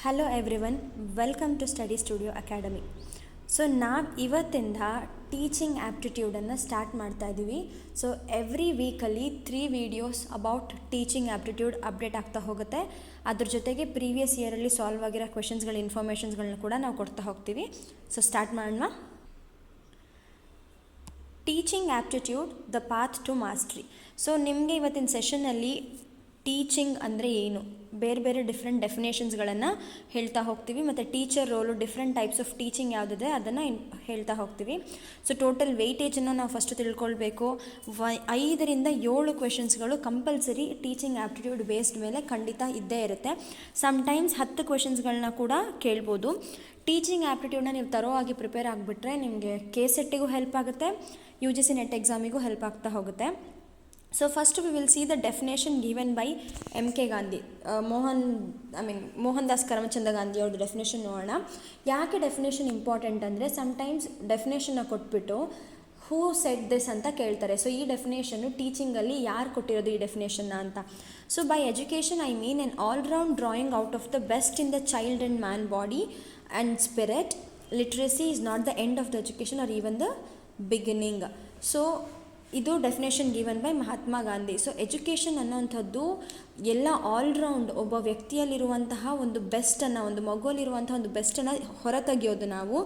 Hello everyone, welcome to Study Studio Academy. So ನಾವು ಇವತ್ತಿಂದ teaching ಆ್ಯಪ್ಟಿಟ್ಯೂಡನ್ನು start ಮಾಡ್ತಾ ಇದ್ದೀವಿ. ಸೊ ಎವ್ರಿ ವೀಕಲ್ಲಿ 3 videos about teaching aptitude update ಆಗ್ತಾ ಹೋಗುತ್ತೆ. ಅದ್ರ ಜೊತೆಗೆ ಪ್ರೀವಿಯಸ್ ಇಯರಲ್ಲಿ ಸಾಲ್ವ್ ಆಗಿರೋ ಕ್ವೆಶನ್ಸ್ಗಳ ಇನ್ಫಾರ್ಮೇಷನ್ಸ್ಗಳನ್ನ ಕೂಡ ನಾವು ಕೊಡ್ತಾ ಹೋಗ್ತೀವಿ. ಸೊ ಸ್ಟಾರ್ಟ್ ಮಾಡೋಣ. Teaching aptitude the path to mastery. So ನಿಮಗೆ ಇವತ್ತಿನ ಸೆಷನ್ನಲ್ಲಿ ಟೀಚಿಂಗ್ ಅಂದರೆ ಏನು, ಬೇರೆ ಬೇರೆ ಡಿಫ್ರೆಂಟ್ ಡೆಫಿನೇಷನ್ಸ್ಗಳನ್ನು ಹೇಳ್ತಾ ಹೋಗ್ತೀವಿ. ಮತ್ತು teacher role, different types of teaching ಯಾವುದಿದೆ ಅದನ್ನು ಹೇಳ್ತಾ ಹೋಗ್ತೀವಿ. ಸೊ ಟೋಟಲ್ ವೆಯ್ಟೇಜನ್ನು ನಾವು ಫಸ್ಟ್ ತಿಳ್ಕೊಳ್ಬೇಕು. 5ರಿಂದ 7 ಕ್ವೆಶನ್ಸ್ಗಳು ಕಂಪಲ್ಸರಿ ಟೀಚಿಂಗ್ ಆ್ಯಪ್ಟಿಟ್ಯೂಡ್ ಬೇಸ್ಡ್ ಮೇಲೆ ಖಂಡಿತ ಇದ್ದೇ ಇರುತ್ತೆ. ಸಮ್ಟೈಮ್ಸ್ 10 ಕ್ವೆಶನ್ಸ್ಗಳನ್ನ ಕೂಡ ಕೇಳ್ಬೋದು. ಟೀಚಿಂಗ್ ಆ್ಯಪ್ಟಿಟ್ಯೂಡ್ನ ನೀವು ತರೋ ಆಗಿ ಪ್ರಿಪೇರ್ ಆಗಿಬಿಟ್ರೆ ನಿಮಗೆ KCET ಹೆಲ್ಪ್ ಆಗುತ್ತೆ, UGC ನೆಟ್ ಎಕ್ಸಾಮಿಗೂ ಹೆಲ್ಪ್ ಆಗ್ತಾ ಹೋಗುತ್ತೆ. So first we will see the definition given by M.K. Gandhi. Mohan Das Karamchand Gandhi ಅವ್ರದ್ದು ಡೆಫಿನೇಷನ್ ನೋಡೋಣ. ಯಾಕೆ ಡೆಫಿನೇಷನ್ ಇಂಪಾರ್ಟೆಂಟ್ ಅಂದರೆ ಸಮ್ಟೈಮ್ಸ್ ಡೆಫಿನೇಷನ್ನ ಕೊಟ್ಬಿಟ್ಟು ಹೂ ಸೆಟ್ ದಿಸ್ ಅಂತ ಕೇಳ್ತಾರೆ. ಸೊ ಈ ಡೆಫಿನೇಷನ್ನು ಟೀಚಿಂಗಲ್ಲಿ ಯಾರು ಕೊಟ್ಟಿರೋದು ಈ ಡೆಫಿನೇಷನ್ನ ಅಂತ. So by education I mean an all round drawing out of the best in the child and man body and spirit. Literacy is not the end of the education or even the beginning. So ಇದು definition given by Mahatma Gandhi. So education ಅನ್ನೋಂಥದ್ದು ಎಲ್ಲ all-round ಒಬ್ಬ ವ್ಯಕ್ತಿಯಲ್ಲಿರುವಂತಹ ಒಂದು ಬೆಸ್ಟನ್ನು, ಒಂದು ಮಗುವಲ್ಲಿರುವಂತಹ ಒಂದು ಬೆಸ್ಟನ್ನು ಹೊರತೆಗೆಯೋದು ನಾವು.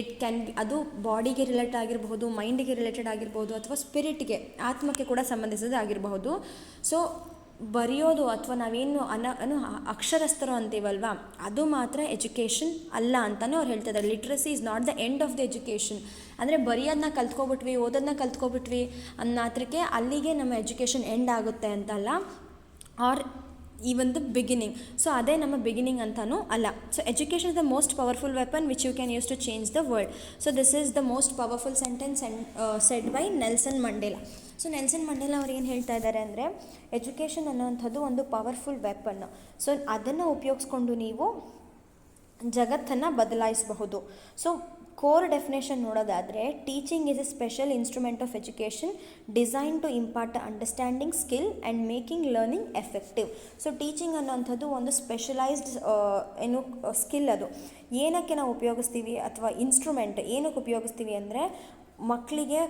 It can be, ಅದು ಬಾಡಿಗೆ ರಿಲೇಟೆಡ್ ಆಗಿರಬಹುದು, ಮೈಂಡಿಗೆ ರಿಲೇಟೆಡ್ ಆಗಿರ್ಬೋದು, ಅಥವಾ ಸ್ಪಿರಿಟ್ಗೆ, ಆತ್ಮಕ್ಕೆ ಕೂಡ ಸಂಬಂಧಿಸಿದಾಗಿರಬಹುದು. ಸೊ ಬರೆಯೋದು ಅಥವಾ ನಾವೇನು ಅಕ್ಷರಸ್ಥರು ಅಂತೀವಲ್ವ, ಅದು ಮಾತ್ರ ಎಜುಕೇಷನ್ ಅಲ್ಲ ಅಂತಲೂ ಅವ್ರು ಹೇಳ್ತಾ ಇದ್ದಾರೆ. Literacy is not the end of the education. ಅಂದರೆ ಬರೆಯೋದನ್ನ ಕಲ್ತ್ಕೊಬಿಟ್ವಿ, ಓದೋದನ್ನ ಕಲ್ತ್ಕೊಬಿಟ್ವಿ ಅನ್ನೋತ್ರಕ್ಕೆ ಅಲ್ಲಿಗೆ ನಮ್ಮ ಎಜುಕೇಷನ್ ಎಂಡ್ ಆಗುತ್ತೆ ಅಂತಲ್ಲ, or even the beginning. So ಅದೇ ನಮ್ಮ ಬಿಗಿನಿಂಗ್ ಅಂತಲೂ ಅಲ್ಲ. So education is the most powerful weapon which you can use to change the world. So this is the most powerful sentence said by Nelson Mandela. So Nelson Mandela ಅವ್ರು ಏನು ಹೇಳ್ತಾ ಇದ್ದಾರೆ ಅಂದರೆ, education ಅನ್ನೋವಂಥದ್ದು ಒಂದು powerful ವೆಪನ್ನು. So ಅದನ್ನು ಉಪಯೋಗಿಸ್ಕೊಂಡು ನೀವು ಜಗತ್ತನ್ನು ಬದಲಾಯಿಸಬಹುದು. ಸೊ ಕೋರ್ ಡೆಫಿನೇಷನ್ ನೋಡೋದಾದರೆ, teaching is a special instrument of education design to impart understanding, skill and making learning effective. So teaching ಅನ್ನೋಂಥದ್ದು ಒಂದು ಸ್ಪೆಷಲೈಸ್ಡ್ ಸ್ಕಿಲ್. ಅದು ಏನಕ್ಕೆ ನಾವು ಉಪಯೋಗಿಸ್ತೀವಿ, ಅಥವಾ ಇನ್ಸ್ಟ್ರೂಮೆಂಟ್ ಏನಕ್ಕೆ ಉಪಯೋಗಿಸ್ತೀವಿ ಅಂದರೆ ಮಕ್ಕಳಿಗೆ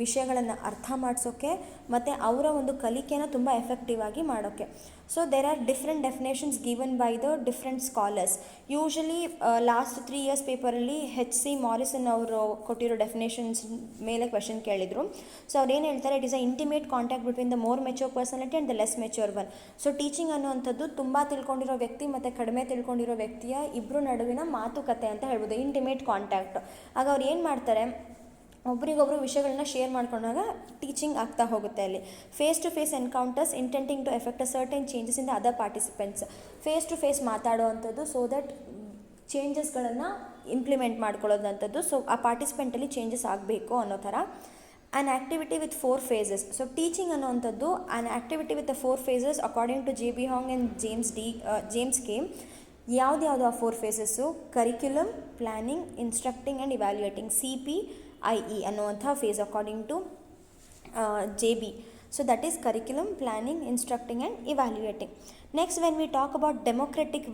ವಿಷಯಗಳನ್ನು ಅರ್ಥ ಮಾಡಿಸೋಕ್ಕೆ ಮತ್ತು ಅವರ ಒಂದು ಕಲಿಕೆನ ತುಂಬ ಎಫೆಕ್ಟಿವ್ ಆಗಿ ಮಾಡೋಕ್ಕೆ. So there are different definitions given by the different scholars. Usually last 3 years ಪೇಪರಲ್ಲಿ H.C. ಮಾರಿಸನ್ ಅವರು ಕೊಟ್ಟಿರೋ ಡೆಫಿನೇಷನ್ಸ್ ಮೇಲೆ ಕ್ವೆಶನ್ ಕೇಳಿದರು. ಸೊ ಅವ್ರು ಏನು ಹೇಳ್ತಾರೆ, it is a intimate contact between the more mature personality and the less mature one. So teaching ಅನ್ನುವಂಥದ್ದು ತುಂಬ ತಿಳ್ಕೊಂಡಿರೋ ವ್ಯಕ್ತಿ ಮತ್ತು ಕಡಿಮೆ ತಿಳ್ಕೊಂಡಿರೋ ವ್ಯಕ್ತಿಯ ಇಬ್ಬರು ನಡುವಿನ ಮಾತುಕತೆ ಅಂತ ಹೇಳ್ಬೋದು, ಇಂಟಿಮೇಟ್ ಕಾಂಟ್ಯಾಕ್ಟ್. ಆಗ ಅವ್ರು ಏನು ಮಾಡ್ತಾರೆ, ಒಬ್ರಿಗೊಬ್ರು ವಿಷಯಗಳನ್ನ ಶೇರ್ ಮಾಡ್ಕೊಂಡಾಗ ಟೀಚಿಂಗ್ ಆಗ್ತಾ ಹೋಗುತ್ತೆ. ಅಲ್ಲಿ face to face encounters intending to effect a certain changes in the other participants. Face to face ಮಾತಾಡೋ ಅಂಥದ್ದು, ಸೊ ದಟ್ ಚೇಂಜಸ್ಗಳನ್ನು ಇಂಪ್ಲಿಮೆಂಟ್ ಮಾಡ್ಕೊಳ್ಳೋದಂಥದ್ದು. ಸೊ ಆ ಪಾರ್ಟಿಸಿಪೆಂಟಲ್ಲಿ ಚೇಂಜಸ್ ಆಗಬೇಕು ಅನ್ನೋ ಥರ. An activity with 4 phases. So teaching ಅನ್ನೋವಂಥದ್ದು an activity with the 4 phases according to J.B. Hong and James K. ಯಾವ್ದು ಆ 4 phases? Curriculum, planning, instructing and evaluating, CPIE ಅನ್ನುವಂಥ phase according to JB. So that is curriculum, planning, instructing and evaluating. Next when we talk about democratic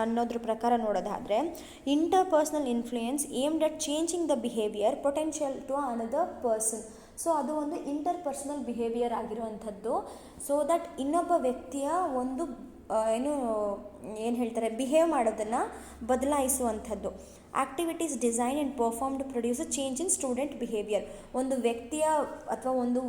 ಅನ್ನೋದ್ರ ಪ್ರಕಾರ ನೋಡೋದಾದರೆ, interpersonal influence aimed at changing the behaviour potential to another person. So ಅದು ಒಂದು interpersonal behaviour ಆಗಿರುವಂಥದ್ದು. So that ಇನ್ನೊಬ್ಬ ವ್ಯಕ್ತಿಯ ಒಂದು ಏನು ಹೇಳ್ತಾರೆ, ಬಿಹೇವ್ ಮಾಡೋದನ್ನು ಬದಲಾಯಿಸುವಂಥದ್ದು. Activities design and perform to produce a change in student behaviour. ಒಂದು ವ್ಯಕ್ತಿಯ ಅಥವಾ ಒಂದು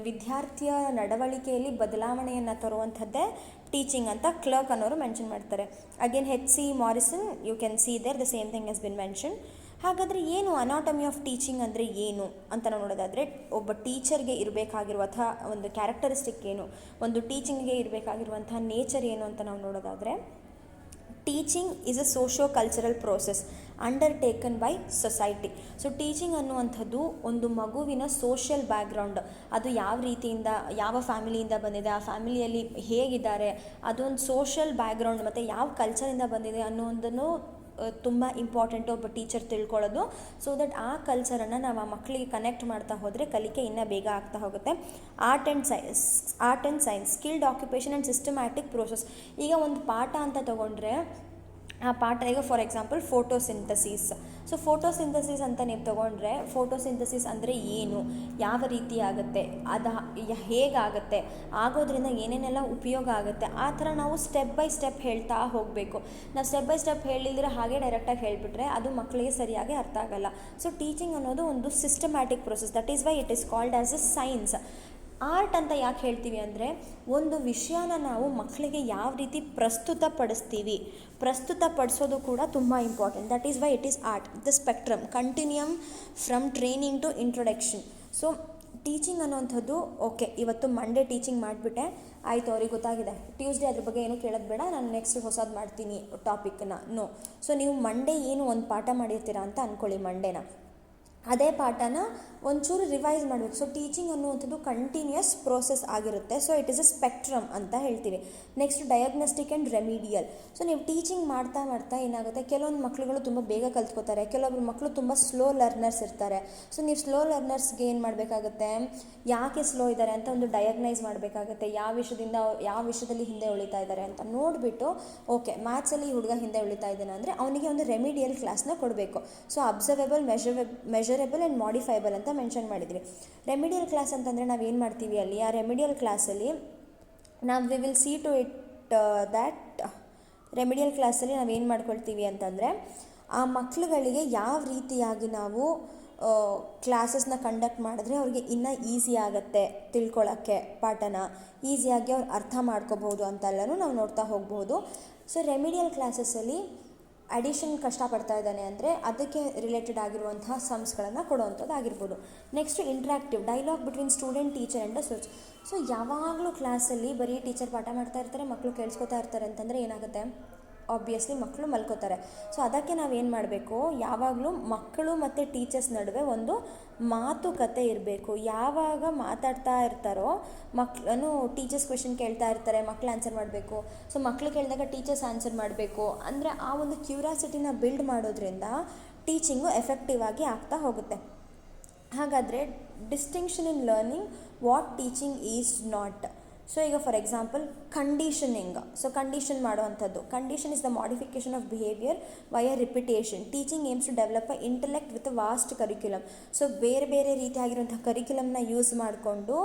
ವಿದ್ಯಾರ್ಥಿಯ ನಡವಳಿಕೆಯಲ್ಲಿ ಬದಲಾವಣೆಯನ್ನು ತರುವಂಥದ್ದೇ ಟೀಚಿಂಗ್ ಅಂತ ಕ್ಲರ್ಕ್ ಅನ್ನೋರು ಮೆನ್ಷನ್ ಮಾಡ್ತಾರೆ. Again H.C. Morrison, you can see there the same thing has been mention. ಹಾಗಾದರೆ ಏನು ಅನಾಟಮಿ ಆಫ್ ಟೀಚಿಂಗ್ ಅಂದರೆ ಏನು ಅಂತ ನಾವು ನೋಡೋದಾದರೆ, ಒಬ್ಬ ಟೀಚರ್ಗೆ ಇರಬೇಕಾಗಿರುವಂಥ ಒಂದು ಕ್ಯಾರೆಕ್ಟರಿಸ್ಟಿಕ್ ಏನು, ಒಂದು ಟೀಚಿಂಗ್ಗೆ ಇರಬೇಕಾಗಿರುವಂಥ ನೇಚರ್ ಏನು ಅಂತ ನಾವು ನೋಡೋದಾದರೆ, teaching is a socio cultural process undertaken by society. So teaching ಅನ್ನುವಂಥದ್ದು ಒಂದು ಮಗುವಿನ ಸೋಷಿಯಲ್ ಬ್ಯಾಕ್ಗ್ರೌಂಡ್, ಅದು ಯಾವ ರೀತಿಯಿಂದ, ಯಾವ ಫ್ಯಾಮಿಲಿಯಿಂದ ಬಂದಿದೆ, ಆ ಫ್ಯಾಮಿಲಿಯಲ್ಲಿ ಹೇಗಿದ್ದಾರೆ, ಅದೊಂದು ಸೋಷಿಯಲ್ ಬ್ಯಾಕ್ಗ್ರೌಂಡ್ ಮತ್ತು ಯಾವ ಕಲ್ಚರಿಂದ ಬಂದಿದೆ ಅನ್ನೋದನ್ನು ತುಂಬ ಇಂಪಾರ್ಟೆಂಟು ಒಬ್ಬ ಟೀಚರ್ ತಿಳ್ಕೊಳ್ಳೋದು. ಸೊ ದಟ್ ಆ ಕಲ್ಚರನ್ನು ನಾವು ಆ ಮಕ್ಕಳಿಗೆ ಕನೆಕ್ಟ್ ಮಾಡ್ತಾ ಹೋದರೆ ಕಲಿಕೆ ಇನ್ನೂ ಬೇಗ ಆಗ್ತಾ ಹೋಗುತ್ತೆ. Art and science skilled occupation and systematic process. ಈಗ ಒಂದು ಪಾಠ ಅಂತ ತೊಗೊಂಡ್ರೆ ಆ ಪಾಠ ಈಗ for example photosynthesis. So photosynthesis ಅಂತ ನೀವು ತೊಗೊಂಡ್ರೆ ಫೋಟೋಸಿಂಥಸಿಸ್ ಅಂದರೆ ಏನು, ಯಾವ ರೀತಿ ಆಗುತ್ತೆ, ಅದು ಹೇಗಾಗುತ್ತೆ, ಆಗೋದ್ರಿಂದ ಏನೇನೆಲ್ಲ ಉಪಯೋಗ ಆಗುತ್ತೆ, ಆ ಥರ ನಾವು ಸ್ಟೆಪ್ ಬೈ ಸ್ಟೆಪ್ ಹೇಳ್ತಾ ಹೋಗಬೇಕು. ನಾವು ಸ್ಟೆಪ್ ಬೈ ಸ್ಟೆಪ್ ಹೇಳಿದ್ರೆ ಹಾಗೆ ಡೈರೆಕ್ಟಾಗಿ ಹೇಳಿಬಿಟ್ರೆ ಅದು ಮಕ್ಕಳಿಗೆ ಸರಿಯಾಗಿ ಅರ್ಥ ಆಗಲ್ಲ. ಸೊ ಟೀಚಿಂಗ್ ಅನ್ನೋದು ಒಂದು systematic process. That is why it is called as A science. Art ಅಂತ ಯಾಕೆ ಹೇಳ್ತೀವಿ ಅಂದರೆ ಒಂದು ವಿಷಯನ ನಾವು ಮಕ್ಕಳಿಗೆ ಯಾವ ರೀತಿ ಪ್ರಸ್ತುತಪಡಿಸೋದು ಕೂಡ ತುಂಬ important. That is why it is art. The spectrum continuum from training to introduction. So teaching ಅನ್ನೋವಂಥದ್ದು ಓಕೆ, ಇವತ್ತು ಮಂಡೇ ಟೀಚಿಂಗ್ ಮಾಡಿಬಿಟ್ಟೆ ಆಯಿತು, ಅವ್ರಿಗೆ ಗೊತ್ತಾಗಿದೆ. ಟ್ಯೂಸ್ಡೇ ಅದ್ರ ಬಗ್ಗೆ ಏನೂ ಕೇಳೋದು ಬೇಡ, ನಾನು ನೆಕ್ಸ್ಟ್ ಹೊಸದು ಮಾಡ್ತೀನಿ ಟಾಪಿಕ್ನ. ನೋ. ಸೊ ನೀವು ಮಂಡೇ ಏನು ಒಂದು ಪಾಠ ಮಾಡಿರ್ತೀರಾ ಅಂತ ಅಂದ್ಕೊಳ್ಳಿ, ಮಂಡೇನ ಅದೇ ಪಾಠನ ಒಂಚೂರು ರಿವೈಸ್ ಮಾಡಬೇಕು. ಸೊ ಟೀಚಿಂಗ್ ಅನ್ನುವಂಥದ್ದು ಕಂಟಿನ್ಯೂಯಸ್ ಪ್ರೋಸೆಸ್ ಆಗಿರುತ್ತೆ. So it is A spectrum ಅಂತ ಹೇಳ್ತೀವಿ. Next diagnostic and remedial. So ನೀವು ಟೀಚಿಂಗ್ ಮಾಡ್ತಾ ಏನಾಗುತ್ತೆ, ಕೆಲವೊಂದು ಮಕ್ಕಳುಗಳು ತುಂಬ ಬೇಗ ಕಲ್ತ್ಕೋತಾರೆ, ಕೆಲವೊಬ್ರು ಮಕ್ಕಳು ತುಂಬ ಸ್ಲೋ ಲರ್ನರ್ಸ್ ಇರ್ತಾರೆ. ಸೊ ನೀವು ಸ್ಲೋ ಲರ್ನರ್ಸ್ಗೆ ಏನು ಮಾಡಬೇಕಾಗುತ್ತೆ, ಯಾಕೆ ಸ್ಲೋ ಇದ್ದಾರೆ ಅಂತ ಒಂದು ಡಯಾಗ್ನೈಸ್ ಮಾಡಬೇಕಾಗುತ್ತೆ. ಯಾವ ವಿಷಯದಲ್ಲಿ ಹಿಂದೆ ಉಳಿತಾ ಇದ್ದಾರೆ ಅಂತ ನೋಡಿಬಿಟ್ಟು, ಓಕೆ ಮ್ಯಾಥ್ಸಲ್ಲಿ ಈ ಹುಡುಗ ಹಿಂದೆ ಉಳಿತಾ ಇದ್ದಾನೆ ಅಂದರೆ ಅವನಿಗೆ ಒಂದು ರೆಮಿಡಿಯಲ್ ಕ್ಲಾಸ್ನ ಕೊಡಬೇಕು. So observable, measurable and modifiable ಅಂತ ಮೆನ್ಷನ್ ಮಾಡಿದ್ವಿ. ರೆಮಿಡಿಯಲ್ ಕ್ಲಾಸ್ ಅಂತಂದರೆ ನಾವೇನು ಮಾಡ್ತೀವಿ ಅಲ್ಲಿ, ಆ ರೆಮಿಡಿಯಲ್ ಕ್ಲಾಸಲ್ಲಿ we will see to it that remedial ಕ್ಲಾಸಲ್ಲಿ ನಾವೇನು ಮಾಡ್ಕೊಳ್ತೀವಿ ಅಂತಂದರೆ ಆ ಮಕ್ಕಳುಗಳಿಗೆ ಯಾವ ರೀತಿಯಾಗಿ ನಾವು ಕ್ಲಾಸಸ್ನ ಕಂಡಕ್ಟ್ ಮಾಡಿದ್ರೆ ಅವ್ರಿಗೆ ಇನ್ನೂ ಈಸಿ ಆಗುತ್ತೆ ತಿಳ್ಕೊಳ್ಳೋಕ್ಕೆ, ಪಾಠನ ಈಸಿಯಾಗಿ ಅವ್ರು ಅರ್ಥ ಮಾಡ್ಕೋಬೋದು ಅಂತೆಲ್ಲನೂ ನಾವು ನೋಡ್ತಾ ಹೋಗ್ಬೋದು. ಸೊ ರೆಮಿಡಿಯಲ್ ಕ್ಲಾಸಸ್ಸಲ್ಲಿ ಅಡಿಷನ್ ಕಷ್ಟಪಡ್ತಾ ಇದ್ದಾನೆ ಅಂದರೆ ಅದಕ್ಕೆ ರಿಲೇಟೆಡ್ ಆಗಿರುವಂತಹ ಸಮ್ಸ್ಗಳನ್ನು ಕೊಡುವಂಥದ್ದು ಆಗಿರ್ಬೋದು. Next interactive dialogue between student, teacher and such. So ಯಾವಾಗಲೂ ಕ್ಲಾಸಲ್ಲಿ ಬರೀ ಟೀಚರ್ ಪಾಠ ಮಾಡ್ತಾ ಇರ್ತಾರೆ, ಮಕ್ಕಳು ಕೇಳಿಸ್ಕೊತಾ ಇರ್ತಾರೆ ಅಂತಂದರೆ ಏನಾಗುತ್ತೆ, ಆಬ್ವಿಯಸ್ಲಿ ಮಕ್ಕಳು ಮಲ್ಕೋತಾರೆ. ಸೊ ಅದಕ್ಕೆ ನಾವೇನು ಮಾಡಬೇಕು, ಯಾವಾಗಲೂ ಮಕ್ಕಳು ಮತ್ತು ಟೀಚರ್ಸ್ ನಡುವೆ ಒಂದು ಮಾತುಕತೆ ಇರಬೇಕು. ಯಾವಾಗ ಮಾತಾಡ್ತಾ ಇರ್ತಾರೋ ಟೀಚರ್ಸ್ ಕ್ವೆಶನ್ ಕೇಳ್ತಾ ಇರ್ತಾರೆ, ಮಕ್ಕಳು ಆನ್ಸರ್ ಮಾಡಬೇಕು. ಸೊ ಮಕ್ಕಳು ಕೇಳಿದಾಗ ಟೀಚರ್ಸ್ ಆನ್ಸರ್ ಮಾಡಬೇಕು. ಅಂದರೆ ಆ ಒಂದು ಕ್ಯೂರಿಯಾಸಿಟಿನ ಬಿಲ್ಡ್ ಮಾಡೋದ್ರಿಂದ ಟೀಚಿಂಗು ಎಫೆಕ್ಟಿವ್ ಆಗಿ ಆಗ್ತಾ ಹೋಗುತ್ತೆ. ಹಾಗಾದರೆ distinction in learning, what teaching is not. So ಈಗ for example conditioning. So condition ಮಾಡುವಂಥದ್ದು, condition is the modification of behaviour by a repetition. Teaching aims to develop a intellect with a vast curriculum. So ಬೇರೆ ಬೇರೆ ರೀತಿಯಾಗಿರುವಂಥ ಕರಿಕ್ಯುಲಮ್ನ use ಮಾಡಿಕೊಂಡು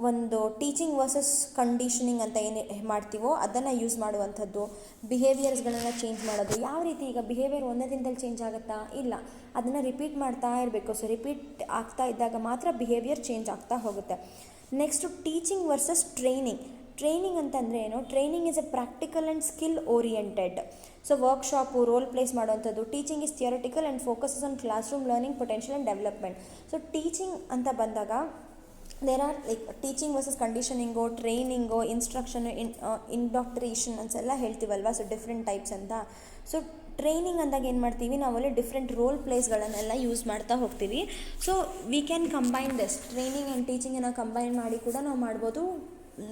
ಒಂದು teaching versus conditioning ಅಂತ ಏನು ಮಾಡ್ತೀವೋ ಅದನ್ನು ಯೂಸ್ ಮಾಡುವಂಥದ್ದು. ಬಿಹೇವಿಯರ್ಸ್ಗಳನ್ನು ಚೇಂಜ್ ಮಾಡೋದು. ಯಾವ ರೀತಿ, ಈಗ ಬಿಹೇವಿಯರ್ ಒಂದೇ ದಿನದಲ್ಲಿ ಚೇಂಜ್ ಆಗುತ್ತಾ? ಇಲ್ಲ, ಅದನ್ನು ರಿಪೀಟ್ ಮಾಡ್ತಾ ಇರಬೇಕು. ಸೊ ರಿಪೀಟ್ ಆಗ್ತಾ ಇದ್ದಾಗ ಮಾತ್ರ ಬಿಹೇವಿಯರ್ ಚೇಂಜ್ ಆಗ್ತಾ ಹೋಗುತ್ತೆ. Next teaching versus training. Training ಅಂತಂದರೆ ಏನು? Training is a practical and skill oriented. So workshop, role plays ಮಾಡುವಂಥದ್ದು. Teaching is theoretical and focuses on classroom learning potential and development. So teaching ಅಂತ ಬಂದಾಗ there are like teaching versus conditioning, training, instruction, indoctrination ಅಂತೆಲ್ಲ ಹೇಳ್ತೀವಲ್ವ. So different types ಅಂತ. So training ಅಂದಾಗ ಏನು ಮಾಡ್ತೀವಿ, ನಾವಲ್ಲಿ ಡಿಫ್ರೆಂಟ್ ರೋಲ್ ಪ್ಲೇಸ್ಗಳನ್ನೆಲ್ಲ ಯೂಸ್ ಮಾಡ್ತಾ ಹೋಗ್ತೀವಿ. So we can combine this training and ಟೀಚಿಂಗನ್ನು ಕಂಬೈನ್ ಮಾಡಿ ಕೂಡ ನಾವು ಮಾಡ್ಬೋದು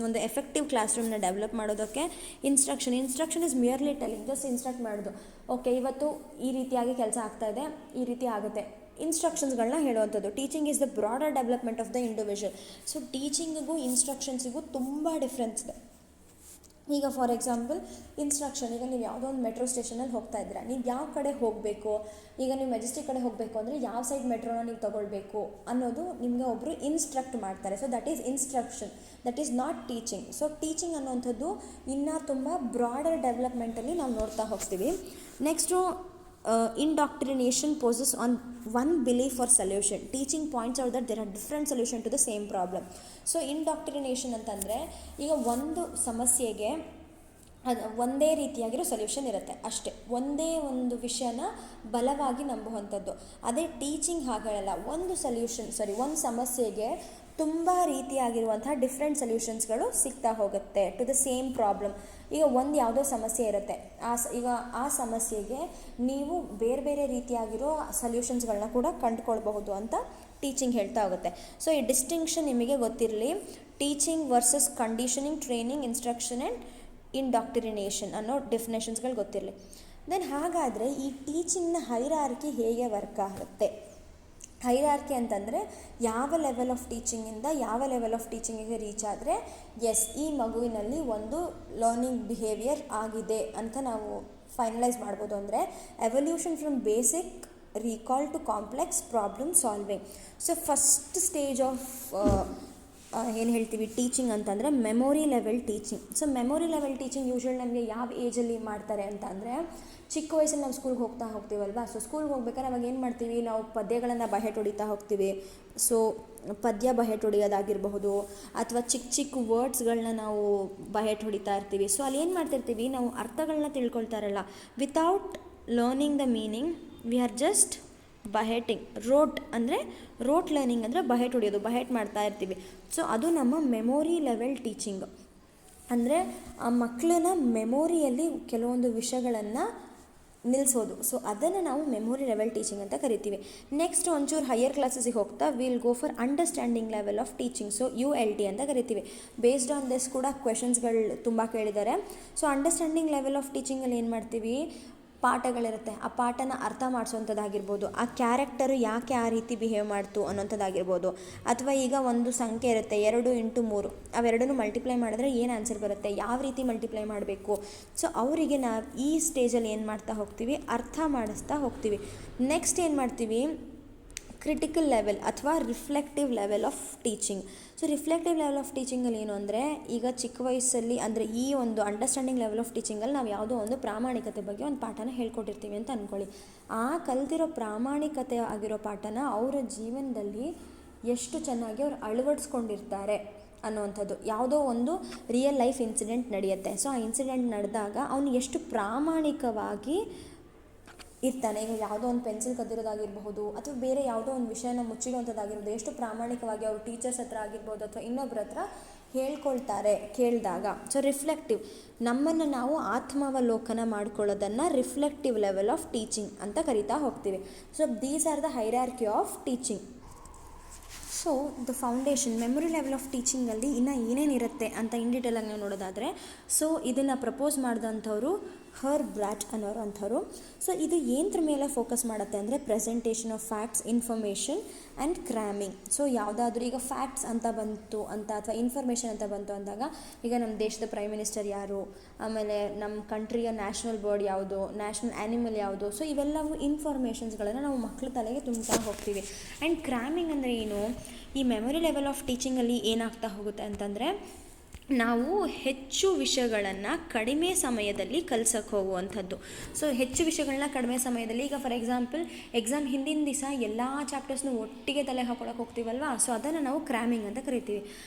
ಒಂದು ಎಫೆಕ್ಟಿವ್ ಕ್ಲಾಸ್ ರೂಮ್ನ ಡೆವಲಪ್ ಮಾಡೋದಕ್ಕೆ. Instruction is merely telling, just instruct ಮಾಡೋದು. ಓಕೆ, ಇವತ್ತು ಈ ರೀತಿಯಾಗಿ ಕೆಲಸ ಆಗ್ತಾಯಿದೆ, ಈ ರೀತಿ ಆಗುತ್ತೆ, ಇನ್ಸ್ಟ್ರಕ್ಷನ್ಸ್ಗಳನ್ನ ಹೇಳುವಂಥದ್ದು. Teaching is the broader development of the individual. So ಟೀಚಿಂಗಿಗೂ ಇನ್ಸ್ಟ್ರಕ್ಷನ್ಸಿಗೂ ತುಂಬ ಡಿಫ್ರೆನ್ಸ್ ಇದೆ. ಈಗ ಫಾರ್ ಎಕ್ಸಾಂಪಲ್ ಇನ್ಸ್ಟ್ರಕ್ಷನ್, ಈಗ ನೀವು ಯಾವುದೋ ಒಂದು ಮೆಟ್ರೋ ಸ್ಟೇಷನಲ್ಲಿ ಹೋಗ್ತಾ ಇದ್ದೀರಾ, ನೀವು ಯಾವ ಕಡೆ ಹೋಗಬೇಕು, ಈಗ ನೀವು ಮೆಜೆಸ್ಟಿಕ್ ಕಡೆ ಹೋಗಬೇಕು ಅಂದರೆ ಯಾವ ಸೈಡ್ ಮೆಟ್ರೋನ ನೀವು ತೊಗೊಳ್ಬೇಕು ಅನ್ನೋದು ನಿಮಗೆ ಒಬ್ಬರು ಇನ್ಸ್ಟ್ರಕ್ಟ್ ಮಾಡ್ತಾರೆ. So that is instruction, that is not teaching. So teaching ಅನ್ನೋಂಥದ್ದು ಇನ್ನೂ ತುಂಬ ಬ್ರಾಡರ್ ಡೆವಲಪ್ಮೆಂಟಲ್ಲಿ ನಾವು ನೋಡ್ತಾ ಹೋಗ್ತೀವಿ. Next indoctrination poses on one belief or solution. Teaching points out that there are different solutions to the same problem. So indoctrination ಅಂತಂದರೆ ಈಗ ಒಂದು ಸಮಸ್ಯೆಗೆ ಅದು ಒಂದೇ ರೀತಿಯಾಗಿರೋ ಸೊಲ್ಯೂಷನ್ ಇರುತ್ತೆ ಅಷ್ಟೇ, ಒಂದೇ ಒಂದು ವಿಷಯನ ಬಲವಾಗಿ ನಂಬುವಂಥದ್ದು. ಅದೇ ಟೀಚಿಂಗ್ ಹಾಗೆಲ್ಲ ಒಂದು ಸಮಸ್ಯೆಗೆ ತುಂಬ ರೀತಿಯಾಗಿರುವಂತಹ ಡಿಫ್ರೆಂಟ್ ಸೊಲ್ಯೂಷನ್ಸ್ಗಳು ಸಿಗ್ತಾ ಹೋಗುತ್ತೆ ಟು ದ ಸೇಮ್ ಪ್ರಾಬ್ಲಮ್. ಈಗ ಒಂದು ಯಾವುದೋ ಸಮಸ್ಯೆ ಇರುತ್ತೆ, ಈಗ ಆ ಸಮಸ್ಯೆಗೆ ನೀವು ಬೇರೆ ಬೇರೆ ರೀತಿಯಾಗಿರೋ ಸೊಲ್ಯೂಷನ್ಸ್ಗಳನ್ನ ಕೂಡ ಕಂಡುಕೊಳ್ಬಹುದು ಅಂತ ಟೀಚಿಂಗ್ ಹೇಳ್ತಾ ಹೋಗುತ್ತೆ. ಸೊ ಈ ಡಿಸ್ಟಿಂಕ್ಷನ್ ನಿಮಗೆ ಗೊತ್ತಿರಲಿ, teaching versus conditioning, training, instruction and indoctrination ಅನ್ನೋ ಡೆಫಿನೇಷನ್ಸ್ಗಳು ಗೊತ್ತಿರಲಿ. ದೆನ್ ಹಾಗಾದರೆ ಈ ಟೀಚಿಂಗ್ನ ಹೈರಾರ್ಕಿ ಹೇಗೆ ವರ್ಕ್ ಆಗುತ್ತೆ? ಹೈರಾರ್ಕಿ ಅಂತಂದರೆ ಯಾವ ಲೆವೆಲ್ ಆಫ್ ಟೀಚಿಂಗಿಂದ ಯಾವ ಲೆವೆಲ್ ಆಫ್ ಟೀಚಿಂಗಿಗೆ ರೀಚ್ ಆದರೆ ಎಸ್ ಈ ಮಗುವಿನಲ್ಲಿ ಒಂದು ಲರ್ನಿಂಗ್ ಬಿಹೇವಿಯರ್ ಆಗಿದೆ ಅಂತ ನಾವು ಫೈನಲೈಸ್ ಮಾಡ್ಬೋದು ಅಂದರೆ evolution from basic recall to complex problem solving. So first stage of ಏನು ಹೇಳ್ತೀವಿ ಟೀಚಿಂಗ್ ಅಂತಂದರೆ memory level teaching. So memory level teaching usually ನಮಗೆ ಯಾವ ಏಜಲ್ಲಿ ಮಾಡ್ತಾರೆ ಅಂತ ಅಂದರೆ ಚಿಕ್ಕ ವಯಸ್ಸಲ್ಲಿ ನಾವು ಸ್ಕೂಲ್ಗೆ ಹೋಗ್ತೀವಲ್ವ. ಸೊ ಸ್ಕೂಲ್ಗೆ ಹೋಗ್ಬೇಕಾದ್ರೆ ಅವಾಗ ಏನು ಮಾಡ್ತೀವಿ, ನಾವು ಪದ್ಯಗಳನ್ನು ಬಹೆಟ್ ಹೊಡಿತಾ ಹೋಗ್ತೀವಿ. ಸೊ ಪದ್ಯ ಬಹೆಟ್ ಹೊಡಿಯೋದಾಗಿರಬಹುದು ಅಥವಾ ಚಿಕ್ಕ ಚಿಕ್ಕ ವರ್ಡ್ಸ್ಗಳನ್ನ ನಾವು ಬಹೆಟ್ ಹೊಡಿತಾ ಇರ್ತೀವಿ. ಸೊ ಅಲ್ಲಿ ಏನು ಮಾಡ್ತಿರ್ತೀವಿ, ನಾವು ಅರ್ಥಗಳನ್ನ ತಿಳ್ಕೊಳ್ತಾರಲ್ಲ, without learning the meaning we are just by hearting. Rote learning ಅಂದರೆ ಬಹೆಟ್ ಹೊಡಿಯೋದು, ಬಹೆಟ್ ಮಾಡ್ತಾ ಇರ್ತೀವಿ. ಸೊ ಅದು ನಮ್ಮ ಮೆಮೊರಿ ಲೆವೆಲ್ ಟೀಚಿಂಗ್. ಅಂದರೆ ಆ ಮಕ್ಕಳನ್ನ ಮೆಮೊರಿಯಲ್ಲಿ ಕೆಲವೊಂದು ವಿಷಯಗಳನ್ನು ನಿಲ್ಲಿಸೋದು. ಸೊ ಅದನ್ನು ನಾವು ಮೆಮೊರಿ ಲೆವೆಲ್ ಟೀಚಿಂಗ್ ಅಂತ ಕರಿತೀವಿ. ನೆಕ್ಸ್ಟ್ ಒಂಚೂರು ಹೈಯರ್ ಕ್ಲಾಸಸ್ಸಿಗೆ ಹೋಗ್ತಾ will go for understanding level of teaching. So ULT ಅಂತ ಕರಿತೀವಿ. ಬೇಸ್ಡ್ ಆನ್ ದಿಸ್ ಕೂಡ ಕ್ವೆಶನ್ಸ್ಗಳು ತುಂಬ ಕೇಳಿದ್ದಾರೆ. ಸೊ ಅಂಡರ್ಸ್ಟ್ಯಾಂಡಿಂಗ್ ಲೆವೆಲ್ ಆಫ್ ಟೀಚಿಂಗಲ್ಲಿ ಏನು ಮಾಡ್ತೀವಿ, ಪಾಠಗಳಿರುತ್ತೆ, ಆ ಪಾಠನ ಅರ್ಥ ಮಾಡಿಸೋವಂಥದ್ದಾಗಿರ್ಬೋದು, ಆ ಕ್ಯಾರೆಕ್ಟರು ಯಾಕೆ ಆ ರೀತಿ ಬಿಹೇವ್ ಮಾಡ್ತು ಅನ್ನೋಂಥದ್ದಾಗಿರ್ಬೋದು. ಅಥವಾ ಈಗ ಒಂದು ಸಂಖ್ಯೆ ಇರುತ್ತೆ 2 × 3, ಅವೆರಡನ್ನೂ ಮಲ್ಟಿಪ್ಲೈ ಮಾಡಿದ್ರೆ ಏನು ಆನ್ಸರ್ ಬರುತ್ತೆ, ಯಾವ ರೀತಿ ಮಲ್ಟಿಪ್ಲೈ ಮಾಡಬೇಕು. ಸೊ ಅವರಿಗೆ ನಾವು ಈ ಸ್ಟೇಜಲ್ಲಿ ಏನು ಮಾಡ್ತಾ ಹೋಗ್ತೀವಿ, ಅರ್ಥ ಮಾಡಿಸ್ತಾ ಹೋಗ್ತೀವಿ. ನೆಕ್ಸ್ಟ್ ಏನು ಮಾಡ್ತೀವಿ, ಕ್ರಿಟಿಕಲ್ ಲೆವೆಲ್ ಅಥವಾ reflective level of teaching. So reflective level of ಟೀಚಿಂಗಲ್ಲಿ ಏನು ಅಂದರೆ, ಈಗ ಚಿಕ್ಕ ವಯಸ್ಸಲ್ಲಿ ಅಂದರೆ ಈ ಒಂದು ಅಂಡರ್ಸ್ಟ್ಯಾಂಡಿಂಗ್ ಲೆವೆಲ್ ಆಫ್ ಟೀಚಿಂಗಲ್ಲಿ ನಾವು ಯಾವುದೋ ಒಂದು ಪ್ರಾಮಾಣಿಕತೆ ಬಗ್ಗೆ ಒಂದು ಪಾಠನ ಹೇಳ್ಕೊಟ್ಟಿರ್ತೀವಿ ಅಂತ ಅಂದ್ಕೊಳ್ಳಿ. ಆ ಕಲ್ತಿರೋ ಪ್ರಾಮಾಣಿಕತೆ ಆಗಿರೋ ಪಾಠನ ಅವರ ಜೀವನದಲ್ಲಿ ಎಷ್ಟು ಚೆನ್ನಾಗಿ ಅವ್ರು ಅಳವಡಿಸ್ಕೊಂಡಿರ್ತಾರೆ ಅನ್ನುವಂಥದ್ದು. ಯಾವುದೋ ಒಂದು ರಿಯಲ್ ಲೈಫ್ ಇನ್ಸಿಡೆಂಟ್ ನಡೆಯುತ್ತೆ. ಸೊ ಆ ಇನ್ಸಿಡೆಂಟ್ ನಡೆದಾಗ ಅವನು ಎಷ್ಟು ಪ್ರಾಮಾಣಿಕವಾಗಿ ಇರ್ತಾನೆ. ಈಗ ಯಾವುದೋ ಒಂದು ಪೆನ್ಸಿಲ್ ಕದ್ದಿರೋದಾಗಿರಬಹುದು ಅಥವಾ ಬೇರೆ ಯಾವುದೋ ಒಂದು ವಿಷಯನ ಮುಚ್ಚಿಡುವಂಥದ್ದಾಗಿರ್ಬೋದು, ಎಷ್ಟು ಪ್ರಾಮಾಣಿಕವಾಗಿ ಅವರು ಟೀಚರ್ಸ್ ಹತ್ರ ಆಗಿರ್ಬೋದು ಅಥವಾ ಇನ್ನೊಬ್ಬರ ಹತ್ರ ಹೇಳ್ಕೊಳ್ತಾರೆ ಕೇಳಿದಾಗ. ಸೊ ರಿಫ್ಲೆಕ್ಟಿವ್, ನಮ್ಮನ್ನು ನಾವು ಆತ್ಮಾವಲೋಕನ ಮಾಡ್ಕೊಳ್ಳೋದನ್ನು ರಿಫ್ಲೆಕ್ಟಿವ್ ಲೆವೆಲ್ ಆಫ್ ಟೀಚಿಂಗ್ ಅಂತ ಕರಿತಾ ಹೋಗ್ತೀವಿ. So these are the hierarchy of teaching. So the foundation memory level of ಟೀಚಿಂಗಲ್ಲಿ ಇನ್ನೂ ಏನೇನಿರುತ್ತೆ ಅಂತ ಇನ್ ಡೀಟೇಲಾಗಿ ನಾವು ನೋಡೋದಾದರೆ, ಸೊ ಇದನ್ನು ಪ್ರಪೋಸ್ ಮಾಡಿದಂಥವ್ರು ಹರ್ಬ್ರ್ಯಾಟ್ ಅನ್ನೋರು ಅಂಥವ್ರು. ಸೊ ಇದು ಏನರ ಮೇಲೆ ಫೋಕಸ್ ಮಾಡುತ್ತೆ ಅಂದರೆ presentation of facts, information and cramming. So ಯಾವುದಾದ್ರೂ ಈಗ ಫ್ಯಾಕ್ಟ್ಸ್ ಅಂತ ಬಂತು ಅಂತ ಅಥವಾ ಇನ್ಫಾರ್ಮೇಷನ್ ಅಂತ ಬಂತು ಅಂದಾಗ, ಈಗ ನಮ್ಮ ದೇಶದ ಪ್ರೈಮ್ ಮಿನಿಸ್ಟರ್ ಯಾರು, ಆಮೇಲೆ ನಮ್ಮ ಕಂಟ್ರಿಯ ನ್ಯಾಷನಲ್ ಬರ್ಡ್ ಯಾವುದು, ನ್ಯಾಷನಲ್ ಆ್ಯನಿಮಲ್ ಯಾವುದು. ಸೊ ಇವೆಲ್ಲವೂ ಇನ್ಫಾರ್ಮೇಷನ್ಸ್ಗಳನ್ನು ನಾವು ಮಕ್ಕಳ ತಲೆಗೆ ತುಂಬ್ತಾ ಹೋಗ್ತೀವಿ. ಆ್ಯಂಡ್ ಕ್ರ್ಯಾಮಿಂಗ್ ಅಂದರೆ ಏನು, ಈ ಮೆಮೊರಿ ಲೆವೆಲ್ ಆಫ್ ಟೀಚಿಂಗಲ್ಲಿ ಏನಾಗ್ತಾ ಹೋಗುತ್ತೆ ಅಂತಂದರೆ, ನಾವು ಹೆಚ್ಚು ವಿಷಯಗಳನ್ನು ಕಡಿಮೆ ಸಮಯದಲ್ಲಿ ಕಲಿಸೋಕ್ಕೆ ಹೋಗುವಂಥದ್ದು. ಸೊ ಹೆಚ್ಚು ವಿಷಯಗಳನ್ನ ಕಡಿಮೆ ಸಮಯದಲ್ಲಿ, ಈಗ ಫಾರ್ ಎಕ್ಸಾಂಪಲ್ ಎಕ್ಸಾಮ್ ಹಿಂದಿನ ದಿವಸ ಎಲ್ಲ ಚಾಪ್ಟರ್ಸ್ನು ಒಟ್ಟಿಗೆ ತಲೆ ಹಾಕೊಳಕ್ಕೆ ಹೋಗ್ತೀವಲ್ವ. ಸೊ ಅದನ್ನು ನಾವು ಕ್ರ್ಯಾಮಿಂಗ್ ಅಂತ ಕರಿತೀವಿ.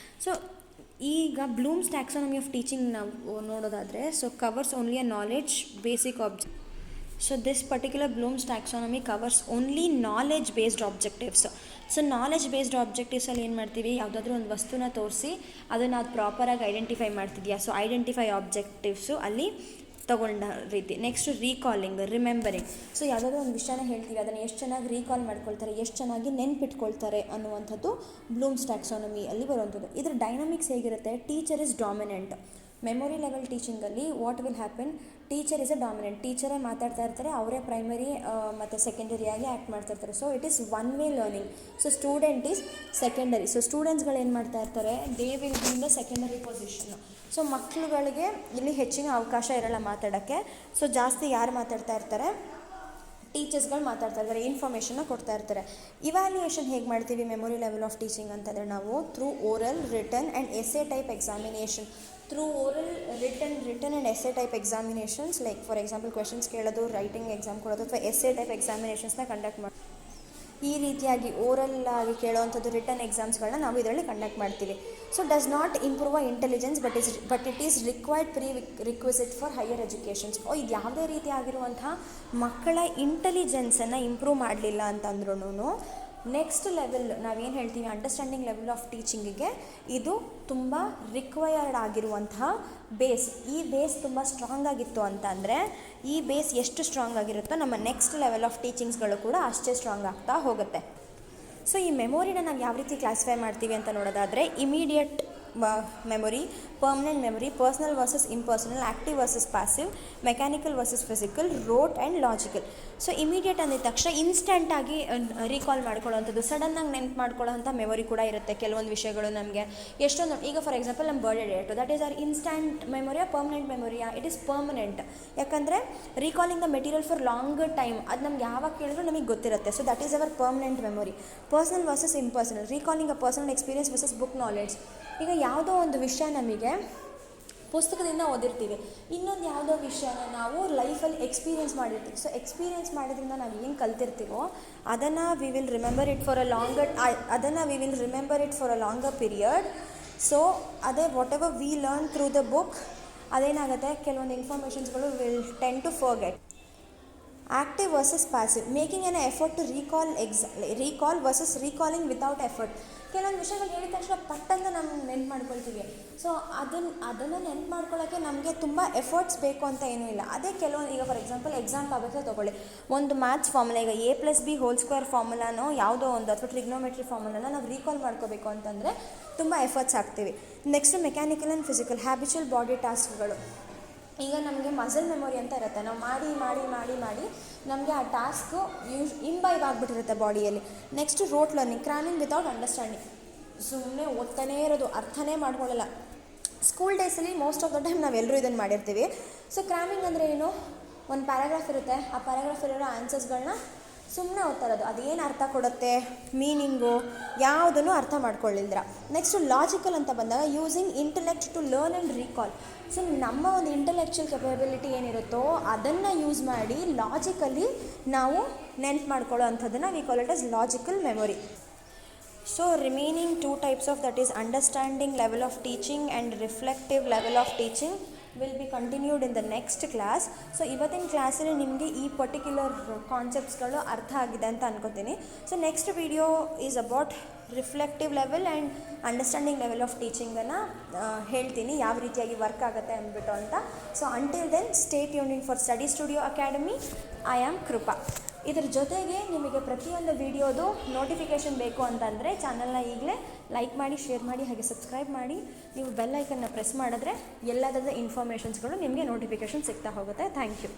ಸೊ ಈಗ ಬ್ಲೂಮ್ಸ್ ಟ್ಯಾಕ್ಸಾನಮಿ ಆಫ್ ಟೀಚಿಂಗ್ ನಾವು ನೋಡೋದಾದರೆ, so covers only a knowledge basic object. So this particular Bloom's taxonomy covers only knowledge based objectives. So knowledge based ಆಬ್ಜೆಕ್ಟಿವ್ಸಲ್ಲಿ ಏನು ಮಾಡ್ತೀವಿ, ಯಾವುದಾದ್ರೂ ಒಂದು ವಸ್ತುನ ತೋರಿಸಿ ಅದನ್ನು ಅದು ಪ್ರಾಪರಾಗಿ ಐಡೆಂಟಿಫೈ ಮಾಡ್ತಿದ್ಯಾ. ಸೊ ಐಡೆಂಟಿಫೈ ಆಬ್ಜೆಕ್ಟಿವ್ಸು ಅಲ್ಲಿ ತೊಗೊಂಡ ರೀತಿ. Next recalling, remembering. ಸೊ ಯಾವುದಾದ್ರೂ ಒಂದು ವಿಷಯನ ಹೇಳ್ತೀವಿ, ಅದನ್ನು ಎಷ್ಟು ಚೆನ್ನಾಗಿ ರೀಕಾಲ್ ಮಾಡ್ಕೊಳ್ತಾರೆ, ಎಷ್ಟು ಚೆನ್ನಾಗಿ ನೆನ್ಪಿಟ್ಕೊಳ್ತಾರೆ ಅನ್ನುವಂಥದ್ದು ಬ್ಲೂಮ್ಸ್ ಟ್ಯಾಕ್ಸಾನಮಿಯಲ್ಲಿ ಬರುವಂಥದ್ದು. ಇದರ ಡೈನಮಿಕ್ಸ್ ಹೇಗಿರುತ್ತೆ, teacher is dominant. Memory level ಟೀಚಿಂಗಲ್ಲಿ what will happen, teacher is a dominant. ಟೀಚರೇ ಮಾತಾಡ್ತಾ ಇರ್ತಾರೆ, ಅವರೇ ಪ್ರೈಮರಿ ಮತ್ತು ಸೆಕೆಂಡರಿಯಾಗಿ ಆ್ಯಕ್ಟ್ ಮಾಡ್ತಾ ಇರ್ತಾರೆ. So it is one way learning. So student is secondary. So ಸ್ಟೂಡೆಂಟ್ಸ್ಗಳು ಏನು ಮಾಡ್ತಾ ಇರ್ತಾರೆ, they will be in the secondary position. So ಮಕ್ಕಳುಗಳಿಗೆ ಇಲ್ಲಿ ಹೆಚ್ಚಿನ ಅವಕಾಶ ಇರಲ್ಲ ಮಾತಾಡೋಕ್ಕೆ. ಸೊ ಜಾಸ್ತಿ ಯಾರು ಮಾತಾಡ್ತಾ ಇರ್ತಾರೆ, ಟೀಚರ್ಸ್ಗಳು ಮಾತಾಡ್ತಾ ಇರ್ತಾರೆ, ಇನ್ಫಾರ್ಮೇಷನ್ನ ಕೊಡ್ತಾ ಇರ್ತಾರೆ. ಇವ್ಯಾಲ್ಯೂಯೇಷನ್ ಹೇಗೆ ಮಾಡ್ತೀವಿ ಮೆಮೊರಿ ಲೆವೆಲ್ ಆಫ್ ಟೀಚಿಂಗ್ ಅಂತಂದರೆ, ನಾವು through oral, written and essay type examination. Through oral, written and essay type examinations, like for example questions ಕೇಳೋದು, ರೈಟಿಂಗ್ ಎಕ್ಸಾಮ್ ಕೊಡೋದು ಅಥವಾ ಎಸ್ಸೆ ಟೈಪ್ ಎಕ್ಸಾಮಿನೇಷನ್ಸ್ನ ಕಂಡಕ್ಟ್ ಮಾಡಿ, ಈ ರೀತಿಯಾಗಿ ಓರಲ್ ಆಗಿ ಕೇಳೋವಂಥದ್ದು ರಿಟರ್ನ್ ಎಕ್ಸಾಮ್ಸ್ಗಳನ್ನ ನಾವು ಇದರಲ್ಲಿ ಕಂಡಕ್ಟ್ ಮಾಡ್ತೀವಿ. So does not improve a intelligence but it is required requisite for higher educations. ಇದು ಯಾವುದೇ ರೀತಿ ಆಗಿರುವಂತಹ ಮಕ್ಕಳ ಇಂಟೆಲಿಜೆನ್ಸನ್ನು ಇಂಪ್ರೂವ್ ಮಾಡಲಿಲ್ಲ ಅಂತಂದ್ರೂ ನೆಕ್ಸ್ಟ್ ಲೆವೆಲ್ ನಾವೇನು ಹೇಳ್ತೀವಿ ಅಂಡರ್ಸ್ಟ್ಯಾಂಡಿಂಗ್ ಲೆವೆಲ್ ಆಫ್ ಟೀಚಿಂಗಿಗೆ ಇದು ತುಂಬ ರಿಕ್ವೈರ್ಡ್ ಆಗಿರುವಂತಹ ಬೇಸ್. ಈ ಬೇಸ್ ತುಂಬ ಸ್ಟ್ರಾಂಗ್ ಆಗಿತ್ತು ಅಂತ ಅಂದರೆ, ಈ ಬೇಸ್ ಎಷ್ಟು ಸ್ಟ್ರಾಂಗ್ ಆಗಿರುತ್ತೋ ನಮ್ಮ ನೆಕ್ಸ್ಟ್ ಲೆವೆಲ್ ಆಫ್ ಟೀಚಿಂಗ್ಸ್ಗಳು ಕೂಡ ಅಷ್ಟೇ ಸ್ಟ್ರಾಂಗ್ ಆಗ್ತಾ ಹೋಗುತ್ತೆ. ಸೊ ಈ ಮೆಮೊರಿನ ನಾವು ಯಾವ ರೀತಿ ಕ್ಲಾಸಿಫೈ ಮಾಡ್ತೀವಿ ಅಂತ ನೋಡೋದಾದರೆ, immediate memory, permanent memory, personal versus impersonal, active versus passive, mechanical versus physical, rote and logical. So immediate ಅಂದಿದ ತಕ್ಷಣ ಇನ್ಸ್ಟೆಂಟಾಗಿ ರೀಕಾಲ್ ಮಾಡ್ಕೊಳ್ಳೋವಂಥದ್ದು, ಸಡನ್ನಾಗಿ ನೆನ್ಪು ಮಾಡ್ಕೊಳ್ಳೋವಂಥ ಮೆಮೊರಿ ಕೂಡ ಇರುತ್ತೆ ಕೆಲವೊಂದು ವಿಷಯಗಳು ನಮಗೆ. ಎಷ್ಟೊಂದು ಈಗ ಫಾರ್ ಎಕ್ಸಾಂಪಲ್ ನಮ್ಮ birthday date, that is are instant ಮೆಮೊರಿಯಾ ಪರ್ಮನೆಂಟ್ ಮೆಮೊರಿಯಾ? It is permanent. ಯಾಕಂದರೆ recalling the material for long time, ಅದು ನಮ್ಗೆ ಯಾವಾಗ ಕೇಳಿದ್ರು ನಮಗೆ ಗೊತ್ತಿರುತ್ತೆ. So that is our permanent memory. Personal versus impersonal, recalling a personal experience versus book knowledge. ಈಗ ಯಾವುದೋ ಒಂದು ವಿಷಯ ನಮಗೆ ಪುಸ್ತಕದಿಂದ ಓದಿರ್ತೀವಿ, ಇನ್ನೊಂದು ಯಾವುದೋ ವಿಷಯನ ನಾವು ಲೈಫಲ್ಲಿ ಎಕ್ಸ್ಪೀರಿಯೆನ್ಸ್ ಮಾಡಿರ್ತೀವಿ. ಸೊ ಎಕ್ಸ್ಪೀರಿಯೆನ್ಸ್ ಮಾಡೋದ್ರಿಂದ ನಾವು ಏನು ಕಲ್ತಿರ್ತೀವೋ ಅದನ್ನು we will remember it for a longer period. So ಅದೇ whatever we learn through the book, ಅದೇನಾಗುತ್ತೆ, ಕೆಲವೊಂದು ಇನ್ಫಾರ್ಮೇಷನ್ಸ್ಗಳು will tend to forget. Active versus passive, making an effort to recall versus recalling without effort. ಕೆಲವೊಂದು ವಿಷಯಗಳು ಹೇಳಿದ ತಕ್ಷಣ ಪಟ್ಟಂತ ನಾವು ನೆನ್ಪು ಮಾಡ್ಕೊಳ್ತೀವಿ. ಸೊ ಅದನ್ನು ನೆನ್ಪು ಮಾಡ್ಕೊಳ್ಳೋಕ್ಕೆ ನಮಗೆ ತುಂಬ ಎಫರ್ಟ್ಸ್ ಬೇಕು ಅಂತ ಏನೂ ಇಲ್ಲ. ಅದೇ ಕೆಲವೊಂದು, ಈಗ ಫಾರ್ ಎಕ್ಸಾಂಪಲ್ ಎಕ್ಸಾಮ್ ಕಾಗಕ್ಕೆ ತೊಗೊಳ್ಳಿ, ಒಂದು ಮ್ಯಾಥ್ಸ್ ಫಾರ್ಮುಲಾ, ಈಗ A+B² ಫಾರ್ಮುಲಾನೋ ಯಾವುದೋ ಒಂದು, ಅಥವಾ ಟ್ರಿಗ್ನೋಮೆಟ್ರಿ ಫಾರ್ಮುಲಾನ ನಾವು ರೀಕಾಲ್ ಮಾಡ್ಕೋಬೇಕು ಅಂತಂದರೆ ತುಂಬ ಎಫರ್ಟ್ಸ್ ಹಾಕ್ತೀವಿ. Next mechanical and physical, habitual body ಟಾಸ್ಕ್ಗಳು. ಈಗ ನಮಗೆ ಮಸಲ್ ಮೆಮೊರಿ ಅಂತ ಇರುತ್ತೆ, ನಾವು ಮಾಡಿ ನಮಗೆ ಆ ಟಾಸ್ಕು ಇಂಬೈವ್ ಆಗಿಬಿಟ್ಟಿರುತ್ತೆ ಬಾಡಿಯಲ್ಲಿ. Next rote learning, cramming without understanding, ಸುಮ್ಮನೆ ಓದ್ತಾನೇ ಇರೋದು, ಅರ್ಥನೇ ಮಾಡ್ಕೊಳ್ಳಲ್ಲ. ಸ್ಕೂಲ್ ಡೇಸಲ್ಲಿ ಮೋಸ್ಟ್ ಆಫ್ ದ ಟೈಮ್ ನಾವೆಲ್ಲರೂ ಇದನ್ನು ಮಾಡಿರ್ತೀವಿ. ಸೊ ಕ್ರಾಮಿಂಗ್ ಅಂದರೆ ಏನು, ಒಂದು ಪ್ಯಾರಾಗ್ರಾಫ್ ಇರುತ್ತೆ, ಆ ಪ್ಯಾರಾಗ್ರಾಫಲ್ಲಿರೋ ಆನ್ಸರ್ಸ್ಗಳನ್ನ ಸುಮ್ಮನೆ ಓದ್ತಾ ಇರೋದು, ಅದೇನು ಅರ್ಥ ಕೊಡುತ್ತೆ, ಮೀನಿಂಗು ಯಾವುದನ್ನು ಅರ್ಥ ಮಾಡ್ಕೊಳ್ಳಿಲ್ದ್ರ. ನೆಕ್ಸ್ಟು ಲಾಜಿಕಲ್ ಅಂತ ಬಂದಾಗ, using intellect to learn and recall. So ನಮ್ಮ ಒಂದು ಇಂಟೆಲೆಕ್ಚುವಲ್ ಕೆಪಬಿಲಿಟಿ ಏನಿರುತ್ತೋ ಅದನ್ನು ಯೂಸ್ ಮಾಡಿ ಲಾಜಿಕಲಿ ನಾವು ನೆನ್ಪು ಮಾಡ್ಕೊಳ್ಳೋ ಅಂಥದ್ದನ್ನು we call it as logical memory. So remaining 2 types of, that is understanding level of teaching and reflective level of teaching will be continued in the next class. So ಇವತ್ತಿನ ಕ್ಲಾಸಲ್ಲಿ ನಿಮಗೆ ಈ particular ಕಾನ್ಸೆಪ್ಟ್ಸ್ಗಳು ಅರ್ಥ ಆಗಿದೆ ಅಂತ ಅನ್ಕೋತೀನಿ. So next video is about reflective level and understanding level of ಟೀಚಿಂಗನ್ನು ಹೇಳ್ತೀನಿ, ಯಾವ ರೀತಿಯಾಗಿ ವರ್ಕ್ ಆಗುತ್ತೆ ಅಂದ್ಬಿಟ್ಟು ಅಂತ. So until then stay tuned in for Study Studio Academy. I am Krupa. ಇದ್ರ ಜೊತೆಗೆ ನಿಮಗೆ ಪ್ರತಿಯೊಂದು ವಿಡಿಯೋದು ನೋಟಿಫಿಕೇಷನ್ ಬೇಕು ಅಂತಂದರೆ ಚಾನಲ್ನ ಈಗಲೇ ಲೈಕ್ ಮಾಡಿ, ಶೇರ್ ಮಾಡಿ, ಹಾಗೆ ಸಬ್ಸ್ಕ್ರೈಬ್ ಮಾಡಿ. ನೀವು ಬೆಲ್ ಐಕನ್ನ ಪ್ರೆಸ್ ಮಾಡಿದ್ರೆ ಎಲ್ಲದರ ಇನ್ಫಾರ್ಮೇಷನ್ಸ್ಗಳು ನಿಮಗೆ ನೋಟಿಫಿಕೇಷನ್ ಸಿಗ್ತಾ ಹೋಗುತ್ತೆ. Thank you.